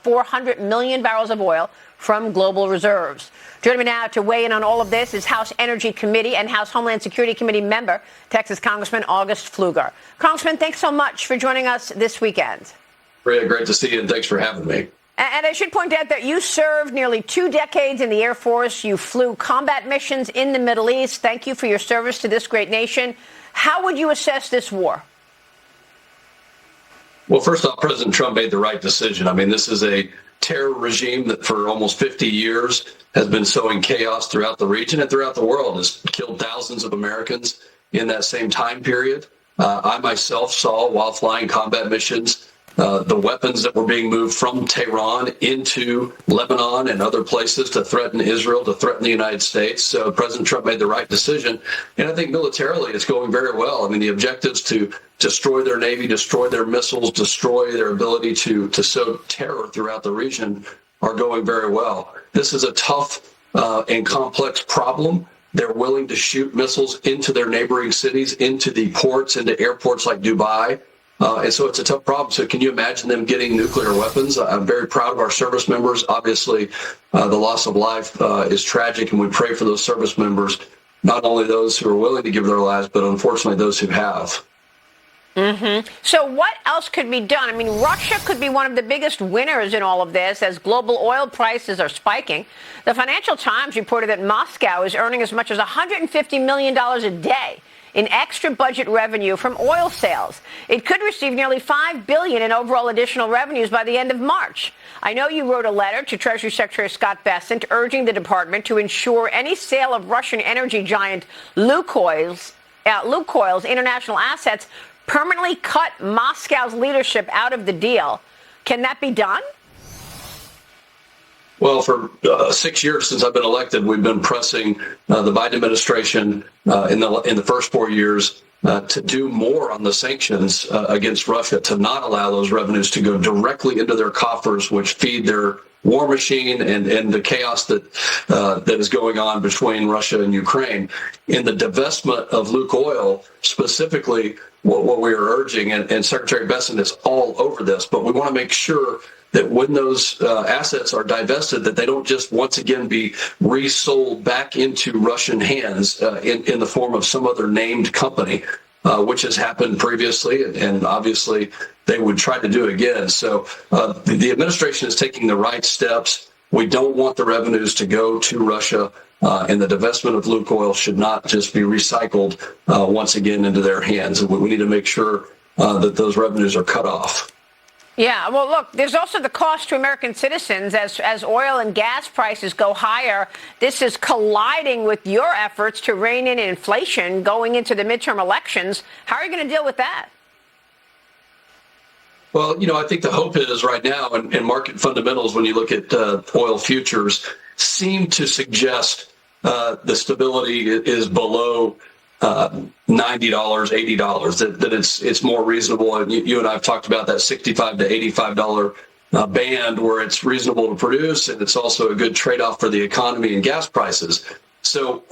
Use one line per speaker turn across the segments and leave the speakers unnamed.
400 million barrels of oil from global reserves. Joining me now to weigh in on all of this is House Energy Committee and House Homeland Security Committee member, Texas Congressman August Pfluger. Congressman, thanks so much for joining us this weekend.
Rhea, great to see you, and thanks for having me.
And I should point out that you served nearly 2 decades in the Air Force. You flew combat missions in the Middle East. Thank you for your service to this great nation. How would you assess this war?
Well, first off, President Trump made the right decision. I mean, this is a terror regime that for almost 50 years has been sowing chaos throughout the region and throughout the world, has killed thousands of Americans in that same time period. I myself saw, while flying combat missions, the weapons that were being moved from Tehran into Lebanon and other places to threaten Israel, to threaten the United States. So President Trump made the right decision. And I think militarily it's going very well. I mean, the objectives to destroy their Navy, destroy their missiles, destroy their ability to sow terror throughout the region are going very well. This is a tough and complex problem. They're willing to shoot missiles into their neighboring cities, into the ports, into airports like Dubai. And so it's a tough problem. So can you imagine them getting nuclear weapons? I'm very proud of our service members. Obviously, the loss of life is tragic, and we pray for those service members, not only those who are willing to give their lives, but unfortunately those who have.
So what else could be done? I mean, Russia could be one of the biggest winners in all of this as global oil prices are spiking. The Financial Times reported that Moscow is earning as much as $150 million a day in extra budget revenue from oil sales. It could receive nearly $5 billion in overall additional revenues by the end of March. I know you wrote a letter to Treasury Secretary Scott Bessent urging the department to ensure any sale of Russian energy giant Lukoil's international assets permanently cut Moscow's leadership out of the deal. Can that be done?
Well, for 6 years since I've been elected, we've been pressing the Biden administration in the first 4 years to do more on the sanctions against Russia, to not allow those revenues to go directly into their coffers, which feed their war machine and the chaos that is going on between Russia and Ukraine. In the divestment of Lukoil, specifically, what we are urging, and Secretary Bessent is all over this, but we want to make sure that when those assets are divested, that they don't just once again be resold back into Russian hands in the form of some other named company, which has happened previously, and obviously they would try to do again. So the administration is taking the right steps. We don't want the revenues to go to Russia, and the divestment of Lukoil should not just be recycled once again into their hands. And we need to make sure that those revenues are cut off.
Yeah, well, look, there's also the cost to American citizens as oil and gas prices go higher. This is colliding with your efforts to rein in inflation going into the midterm elections. How are you going to deal with that?
Well, I think the hope is right now, and market fundamentals, when you look at oil futures, seem to suggest the stability is below $90, $80, that it's more reasonable. And you and I have talked about that $65 to $85 band where it's reasonable to produce, and it's also a good trade-off for the economy and gas prices. So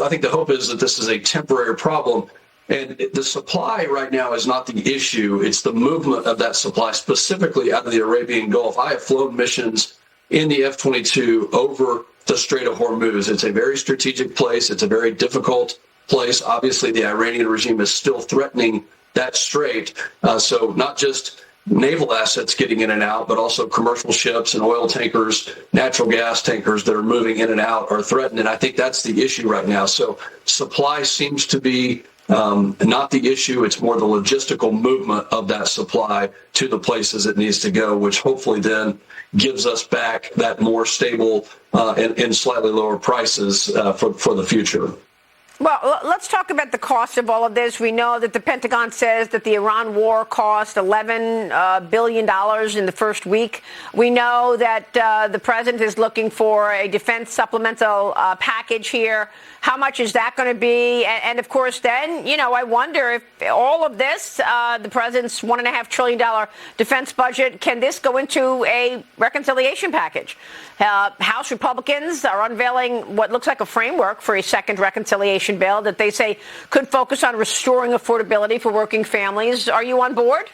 I think the hope is that this is a temporary problem. And the supply right now is not the issue. It's the movement of that supply, specifically out of the Arabian Gulf. I have flown missions in the F-22 over the Strait of Hormuz. It's a very strategic place. It's a very difficult place. Obviously, the Iranian regime is still threatening that strait. So not just naval assets getting in and out, but also commercial ships and oil tankers, natural gas tankers that are moving in and out are threatened. And I think that's the issue right now. So supply seems to be not the issue. It's more the logistical movement of that supply to the places it needs to go, which hopefully then gives us back that more stable and slightly lower prices for the future.
Well, let's talk about the cost of all of this. We know that the Pentagon says that the Iran war cost $11 billion in the first week. We know that the president is looking for a defense supplemental package here. How much is that going to be? And of course, then, I wonder if all of this, the president's $1.5 trillion defense budget, can this go into a reconciliation package? House Republicans are unveiling what looks like a framework for a second reconciliation bill that they say could focus on restoring affordability for working families. Are you on board?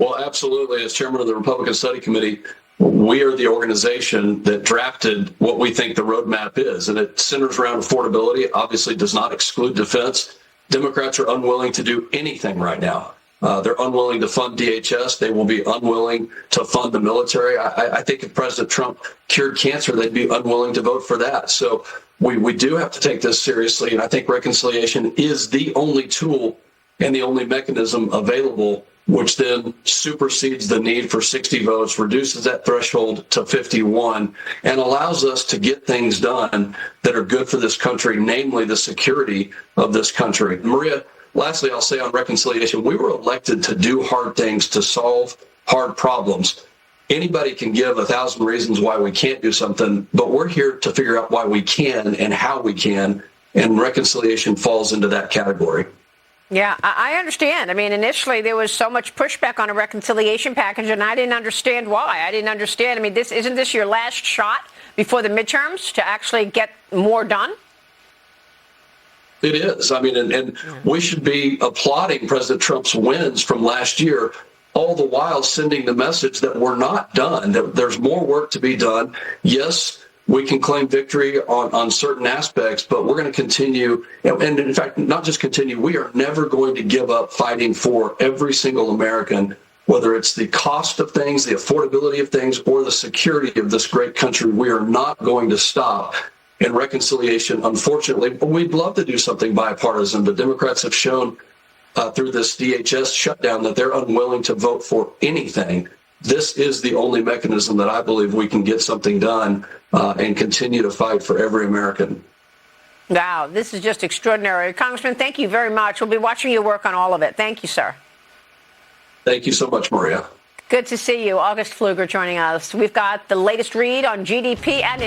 Well, absolutely. As chairman of the Republican Study Committee, we are the organization that drafted what we think the roadmap is, and it centers around affordability. It obviously does not exclude defense. Democrats are unwilling to do anything right now. They're unwilling to fund DHS. They will be unwilling to fund the military. I think if President Trump cured cancer, they'd be unwilling to vote for that. So we do have to take this seriously, and I think reconciliation is the only tool and the only mechanism available, which then supersedes the need for 60 votes, reduces that threshold to 51, and allows us to get things done that are good for this country, namely the security of this country. Maria, lastly, I'll say on reconciliation, we were elected to do hard things, to solve hard problems. Anybody can give 1,000 reasons why we can't do something, but we're here to figure out why we can and how we can, and reconciliation falls into that category.
Yeah, I understand. I mean, initially there was so much pushback on a reconciliation package, and I didn't understand why. I didn't understand. I mean, isn't this your last shot before the midterms to actually get more done?
It is. I mean, and we should be applauding President Trump's wins from last year, all the while sending the message that we're not done, that there's more work to be done. Yes, we can claim victory on certain aspects, but we're going to continue. And in fact, not just continue, we are never going to give up fighting for every single American, whether it's the cost of things, the affordability of things, or the security of this great country. We are not going to stop. And reconciliation, unfortunately, we'd love to do something bipartisan, but Democrats have shown through this DHS shutdown that they're unwilling to vote for anything. This is the only mechanism that I believe we can get something done and continue to fight for every American.
Wow, this is just extraordinary. Congressman, thank you very much. We'll be watching your work on all of it. Thank you, sir.
Thank you so much, Maria.
Good to see you. August Pfluger joining us. We've got the latest read on GDP and